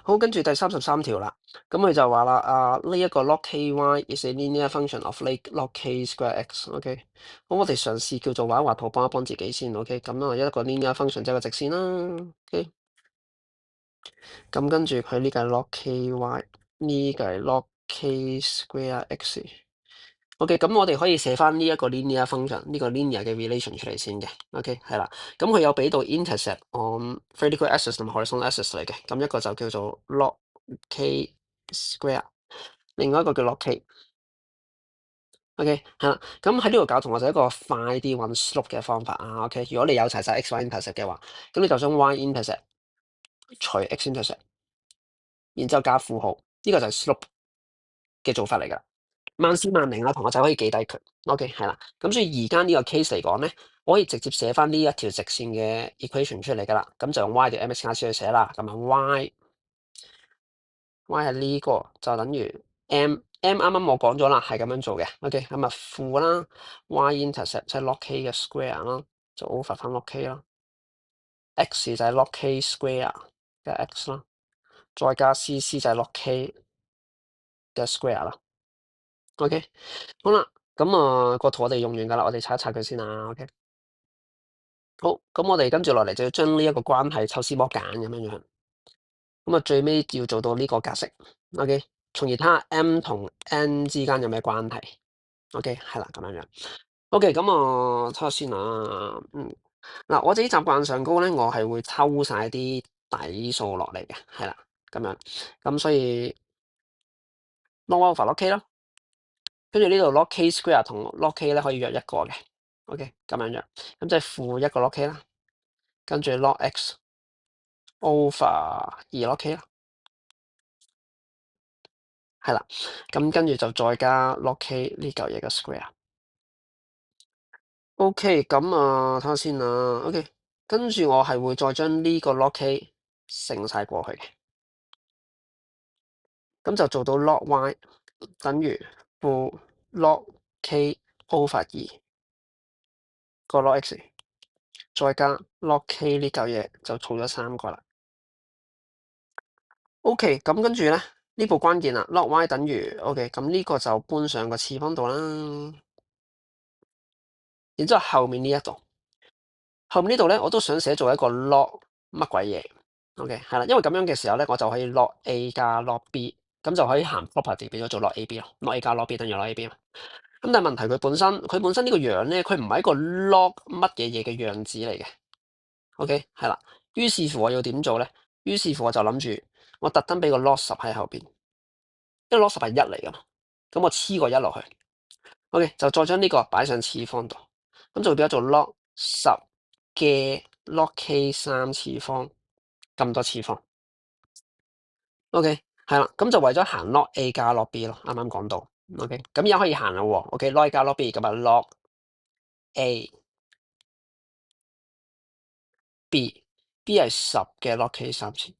好，跟住第33條啦，咁佢就話啦，呢一個 log ky is a linear function of log k square x，OK，咁我哋嘗試叫做畫一畫圖，幫一幫自己先，OK，咁啊一個 linear function 即係個直線啦，OK，咁跟住佢呢個係 log ky，呢個係 log k square x。OK，咁我哋可以寫翻呢一個 linear function，呢個 linear 嘅 relation 出嚟先嘅，OK，係啦，咁佢有俾到 intercept on vertical axis 同埋 horizontal axis 嚟嘅，咁一個就叫做 log k square，另外一個叫 log k。OK，係啦，咁喺呢度教同學就一個快啲揾 slope 嘅方法啊。OK，如果你有齊晒 x、y intercept 嘅話，咁你就將 y intercept 除 x intercept，然之後加負號，呢個就係 slope 嘅做法嚟㗎。萬試萬靈啦，同學仔可以記低佢。OK，係啦，咁所以而家呢個 case 嚟講咧，我可以直接寫翻呢一條直線嘅 equation 出嚟㗎啦。咁就用 y 條 mx 加 c 去寫啦。咁啊 y 係呢個就等於 m 啱啱我講咗啦，係咁樣做嘅。OK，咁啊負啦 y intercept 即係 log k 嘅 square 啦，就 over 翻 log k 啦。x 就係 log k square 嘅 x 啦，再加 cc 就係 log k 嘅 square 啦。OK，好啦，咁個圖我哋用完㗎啦，我哋刷一刷佢先啊。OK，好，咁我哋跟住落嚟就要將呢一個關係抽絲剝繭咁樣樣，咁啊最尾要做到呢個格式。OK，從而睇下 m 同 n 之間有咩關係。OK，係啦，咁樣樣。OK，咁睇下先啊。嗱，我自己習慣上高咧，我係會抽晒啲底數落嚟嘅，係啦，咁樣，咁所以 log over log k 啦。跟住呢度 log k square 同 log k 咧可以約一個嘅，OK，咁樣樣，咁即係負一個 log k 啦，跟住 log x over 2 log k 啦，係啦，咁跟住就再加 log k 呢嚿嘢嘅 square。OK，咁睇下先啦，OK，跟住我係會再將呢個 log k 乘晒過去嘅，咁就做到 log y 等於負 log k over 2個 log x。再加 log k 呢嚿嘢就儲咗3個啦。OK，咁跟住咧呢步關鍵啦，log y 等於 OK，咁呢個就搬上個次方度啦。然之後後面呢一度，後面呢度咧我都想寫做一個 log 乜鬼嘢。OK，係啦，因為咁樣嘅時候咧，我就可以 log a 加 log b，咁就可以行 property 變咗做 log a b 咯。log a 加 log b 等於 log a b 嘛。咁但係問題佢本身呢個樣咧，佢唔係一個 log 乜嘢嘢嘅樣子嚟嘅。OK，係啦，於是乎我要點做咧？於是乎我就諗住，我特登俾個 log 10喺後邊，因為 log 10係1嚟噶嘛，咁我黐個1落去。OK，就再將呢個擺上次方度，咁就會變咗做 log 10嘅 log k 3次方咁多次方。OK，係啦，咁就為咗行 log a 加 log b 咯，啱啱講到。OK，咁而家可以行啦喎。OK，log a 加 log b 咁啊 log a b 係10嘅 log k 3次。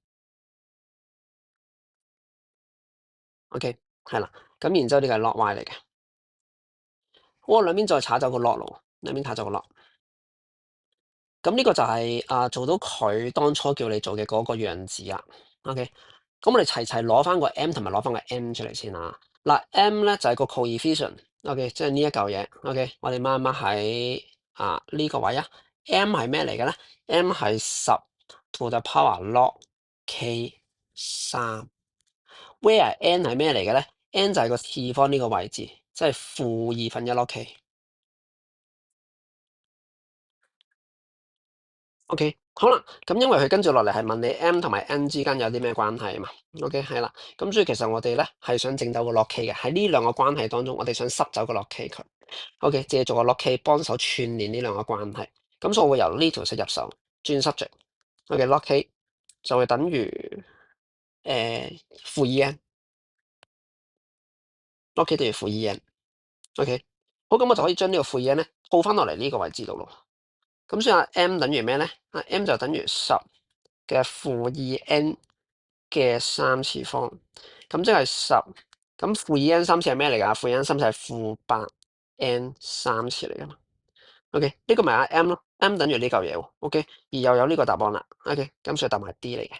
OK，係啦，咁然之後呢個係 log y 嚟嘅。我兩邊再查走個 log 咯，兩邊查走個 log。咁呢個就係做到佢當初叫你做嘅嗰個樣子啦。OK，咁我哋齊齊攞翻個 m 同埋攞翻個 n 出嚟先啦。嗱，m 咧就係個 coefficient。OK，即係呢一嚿嘢。OK，我哋掹一掹喺呢個位啊。m 係咩嚟嘅咧？m 係10 to the power log k 3。where n 係咩嚟嘅咧？n 就係個次方呢個位置，即係-2/1 log k。OK，好啦，咁因為佢跟住落嚟係問你 m 同埋 n 之間有啲咩關係啊嘛。OK，係啦，咁所以其實我哋咧係想整走個 log k 嘅，喺呢兩個關係當中，我哋想塞走個 log k 佢。OK，借助個 log k 幫手串聯呢兩個關係，咁所以我會由呢條式入手，轉 subject。OK，log k 就會等於負 2n，log k 等於負 2n。OK，好，咁我就可以將呢個負 2n 咧套翻落嚟呢個位置度咯。咁所以m 等於咩咧？m 就等於10嘅負 2n 嘅3次方，咁即係10。咁負 2n 3次係咩嚟㗎？負 2n 3次係負8n 3次嚟㗎嘛。OK，呢個咪M咯，M 等於呢嚿嘢喎。OK，而又有呢個答案啦。OK，咁所以答案係 D 嚟嘅。